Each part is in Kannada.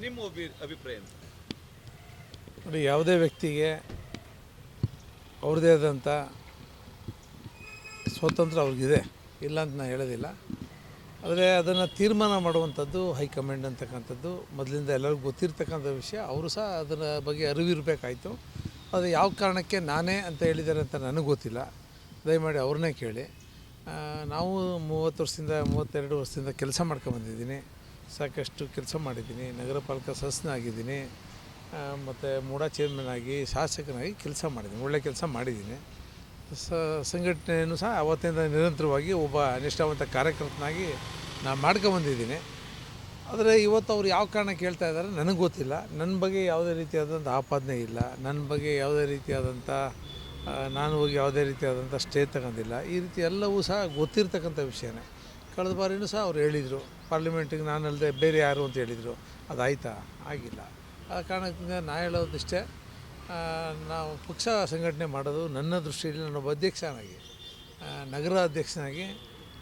ನಿಮ್ಮ ಅಭಿಪ್ರಾಯ ಏನು? ನೋಡಿ, ಯಾವುದೇ ವ್ಯಕ್ತಿಗೆ ಅವ್ರದ್ದೇ ಆದಂಥ ಸ್ವಾತಂತ್ರ್ಯ ಅವ್ರಿಗಿದೆ, ಇಲ್ಲ ಅಂತ ನಾನು ಹೇಳೋದಿಲ್ಲ. ಆದರೆ ಅದನ್ನು ತೀರ್ಮಾನ ಮಾಡುವಂಥದ್ದು ಹೈಕಮಾಂಡ್ ಅಂತಕ್ಕಂಥದ್ದು ಮೊದಲಿಂದ ಎಲ್ಲರಿಗೂ ಗೊತ್ತಿರ್ತಕ್ಕಂಥ ವಿಷಯ. ಅವರು ಸಹ ಅದರ ಬಗ್ಗೆ ಅರಿವಿರಬೇಕಾಯಿತು. ಅದು ಯಾವ ಕಾರಣಕ್ಕೆ ನಾನೇ ಅಂತ ಹೇಳಿದ್ದಾರೆ ಅಂತ ನನಗೆ ಗೊತ್ತಿಲ್ಲ. ದಯಮಾಡಿ ಅವ್ರನ್ನೇ ಕೇಳಿ. ನಾವು 32 ವರ್ಷದಿಂದ ಕೆಲಸ ಮಾಡ್ಕೊಂಬಂದಿದ್ದೀನಿ. ಸಾಕಷ್ಟು ಕೆಲಸ ಮಾಡಿದ್ದೀನಿ. ನಗರ ಪಾಲಿಕೆ ಸದಸ್ಯನಾಗಿದ್ದೀನಿ, ಮತ್ತು ಮೂಡಾ ಚೇರ್ಮನ್ ಆಗಿ ಶಾಸಕನಾಗಿ ಕೆಲಸ ಮಾಡಿದ್ದೀನಿ. ಒಳ್ಳೆಯ ಕೆಲಸ ಮಾಡಿದ್ದೀನಿ. ಸಂಘಟನೆಯನ್ನು ಸಹ ಅವತ್ತಿಂದ ನಿರಂತರವಾಗಿ ಒಬ್ಬ ನಿಷ್ಠಾವಂತ ಕಾರ್ಯಕರ್ತನಾಗಿ ನಾನು ಮಾಡ್ಕೊಂಬಂದಿದ್ದೀನಿ. ಆದರೆ ಇವತ್ತು ಅವ್ರು ಯಾವ ಕಾರಣಕ್ಕೆ ಹೇಳ್ತಾ ಇದ್ದಾರೆ ನನಗೆ ಗೊತ್ತಿಲ್ಲ. ನನ್ನ ಬಗ್ಗೆ ಯಾವುದೇ ರೀತಿಯಾದಂಥ ಆಪಾದನೆ ಇಲ್ಲ. ನನ್ನ ಬಗ್ಗೆ ಯಾವುದೇ ರೀತಿಯಾದಂಥ ನಾನು ಹೋಗಿ ಯಾವುದೇ ರೀತಿಯಾದಂಥ ಸ್ಟೇ ತಗೊಂಡಿಲ್ಲ. ಈ ರೀತಿ ಎಲ್ಲವೂ ಸಹ ಗೊತ್ತಿರ್ತಕ್ಕಂಥ ವಿಷಯನೇ. ಕಳೆದ ಬಾರಿನೂ ಸಹ ಅವ್ರು ಹೇಳಿದರು, ಪಾರ್ಲಿಮೆಂಟಿಗೆ ನಾನಲ್ಲದೆ ಬೇರೆ ಯಾರು ಅಂತ ಹೇಳಿದರು. ಅದಾಯ್ತಾ? ಆಗಿಲ್ಲ. ಆ ಕಾರಣದಿಂದ ನಾ ಹೇಳೋದಿಷ್ಟೇ, ನಾವು ಪಕ್ಷ ಸಂಘಟನೆ ಮಾಡೋದು ನನ್ನ ದೃಷ್ಟಿಯಲ್ಲಿ ನಾನೊಬ್ಬ ಅಧ್ಯಕ್ಷನಾಗಿ, ನಗರ ಅಧ್ಯಕ್ಷನಾಗಿ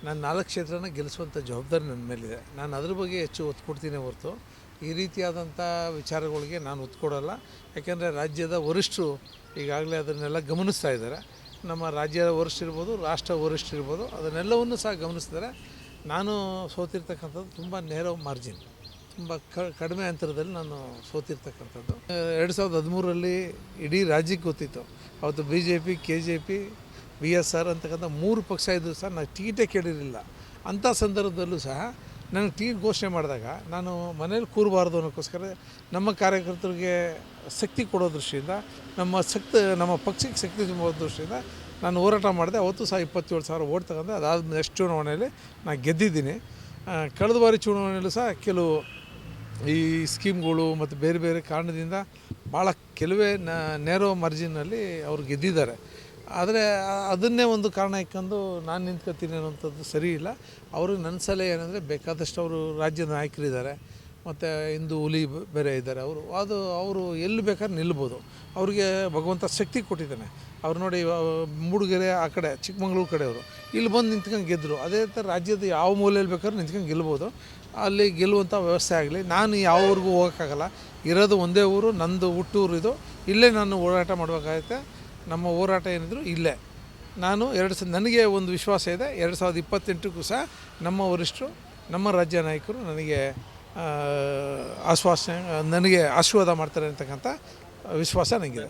ನಾನು 4 ಕ್ಷೇತ್ರನ ಗೆಲ್ಲಿಸುವಂಥ ಜವಾಬ್ದಾರಿ ನನ್ನ ಮೇಲಿದೆ. ನಾನು ಅದ್ರ ಬಗ್ಗೆ ಹೆಚ್ಚು ಒತ್ತು ಕೊಡ್ತೀನಿ ಹೊರತು ಈ ರೀತಿಯಾದಂಥ ವಿಚಾರಗಳಿಗೆ ನಾನು ಒತ್ತು ಕೊಡೋಲ್ಲ. ಯಾಕೆಂದರೆ ರಾಜ್ಯದ ವರಿಷ್ಠರು ಈಗಾಗಲೇ ಅದನ್ನೆಲ್ಲ ಗಮನಿಸ್ತಾ ಇದ್ದಾರೆ. ನಮ್ಮ ರಾಜ್ಯದ ವರಿಷ್ಠರಿರ್ಬೋದು, ರಾಷ್ಟ್ರ ವರಿಷ್ಠರಿರ್ಬೋದು, ಅದನ್ನೆಲ್ಲವನ್ನು ಸಹ ಗಮನಿಸ್ತಾರೆ. ನಾನು ಸೋತಿರ್ತಕ್ಕಂಥದ್ದು ತುಂಬ ನೇರೋ ಮಾರ್ಜಿನ್, ತುಂಬ ಕಡಿಮೆ ಅಂತರದಲ್ಲಿ ನಾನು ಸೋತಿರ್ತಕ್ಕಂಥದ್ದು. 2013ರಲ್ಲಿ ಇಡೀ ರಾಜ್ಯಕ್ಕೆ ಗೊತ್ತಿತ್ತು. ಅವತ್ತು BJP, KJP, BSR ಅಂತಕ್ಕಂಥ 3 ಪಕ್ಷ ಇದ್ದರೂ ಸಹ ನಾನು ಟಿಕೆಟೇ ಕೇಳಿರಲಿಲ್ಲ. ಅಂಥ ಸಂದರ್ಭದಲ್ಲೂ ಸಹ ನನಗೆ ಟಿಕೆಟ್ ಘೋಷಣೆ ಮಾಡಿದಾಗ ನಾನು ಮನೇಲಿ ಕೂರಬಾರ್ದು ಅನ್ನೋಕ್ಕೋಸ್ಕರ ನಮ್ಮ ಕಾರ್ಯಕರ್ತರಿಗೆ ಶಕ್ತಿ ಕೊಡೋ ದೃಷ್ಟಿಯಿಂದ, ನಮ್ಮ ಪಕ್ಷಕ್ಕೆ ಶಕ್ತಿ ತುಂಬೋ ದೃಷ್ಟಿಯಿಂದ ನಾನು ಹೋರಾಟ ಮಾಡಿದೆ. ಅವತ್ತು ಸಹ 27,000 ಓಟ್ ತಗೊಂಡೆ. ಅದಾದ ನೆಕ್ಸ್ಟ್ ಚುನಾವಣೆಯಲ್ಲಿ ನಾನು ಗೆದ್ದಿದ್ದೀನಿ. ಕಳೆದ ಬಾರಿ ಚುನಾವಣೆಯಲ್ಲೂ ಸಹ ಕೆಲವು ಈ ಸ್ಕೀಮ್ಗಳು ಮತ್ತು ಬೇರೆ ಬೇರೆ ಕಾರಣದಿಂದ ಭಾಳ ಕೆಲವೇ ನೇರೋ ಮಾರ್ಜಿನಲ್ಲಿ ಅವ್ರು ಗೆದ್ದಿದ್ದಾರೆ. ಆದರೆ ಅದನ್ನೇ ಒಂದು ಕಾರಣ ಇಟ್ಕೊಂಡು ನಾನು ನಿಂತ್ಕೊತೀನಿ ಅನ್ನೋಂಥದ್ದು ಸರಿ ಇಲ್ಲ. ಅವರು ನನ್ನ ಸಲಹೆ ಏನಂದರೆ, ಬೇಕಾದಷ್ಟು ಅವರು ರಾಜ್ಯದ ನಾಯಕರಿದ್ದಾರೆ, ಮತ್ತು ಹಿಂದೂ ಹುಲಿ ಬೇರೆ ಇದ್ದಾರೆ. ಅವರು ಎಲ್ಲಿ ಬೇಕಾದ್ರೆ ನಿಲ್ಬೋದು. ಅವ್ರಿಗೆ ಭಗವಂತ ಶಕ್ತಿ ಕೊಟ್ಟಿದ್ದಾನೆ. ಅವ್ರು ನೋಡಿ, ಮೂಡಿಗೆರೆ ಆ ಕಡೆ ಚಿಕ್ಕಮಂಗ್ಳೂರು ಕಡೆಯವರು ಇಲ್ಲಿ ಬಂದು ನಿಂತ್ಕೊಂಡು ಗೆದ್ದರು. ಅದೇ ಥರ ರಾಜ್ಯದ ಯಾವ ಮೂಲೆಯಲ್ಲಿ ಬೇಕಾದ್ರೂ ನಿಂತ್ಕೊಂಡು ಗೆಲ್ಬೋದು. ಅಲ್ಲಿ ಗೆಲ್ಲುವಂಥ ವ್ಯವಸ್ಥೆ ಆಗಲಿ. ನಾನು ಯಾವ ಊರಿಗೂ ಹೋಗೋಕ್ಕಾಗಲ್ಲ. ಇರೋದು ಒಂದೇ ಊರು, ನಂದು ಹುಟ್ಟೂರು ಇದು. ಇಲ್ಲೇ ನಾನು ಹೋರಾಟ ಮಾಡಬೇಕಾಗುತ್ತೆ. ನಮ್ಮ ಹೋರಾಟ ಏನಿದ್ರು ಇಲ್ಲೇ. ನಾನು ನನಗೆ ಒಂದು ವಿಶ್ವಾಸ ಇದೆ, 2028ಕ್ಕೂ ಸಹ ನಮ್ಮ ವರಿಷ್ಠರು, ನಮ್ಮ ರಾಜ್ಯ ನಾಯಕರು ನನಗೆ ಆಶೀರ್ವಾದ ಮಾಡ್ತಾರೆ ಅಂತಕ್ಕಂಥ ವಿಶ್ವಾಸ ನನಗಿದೆ.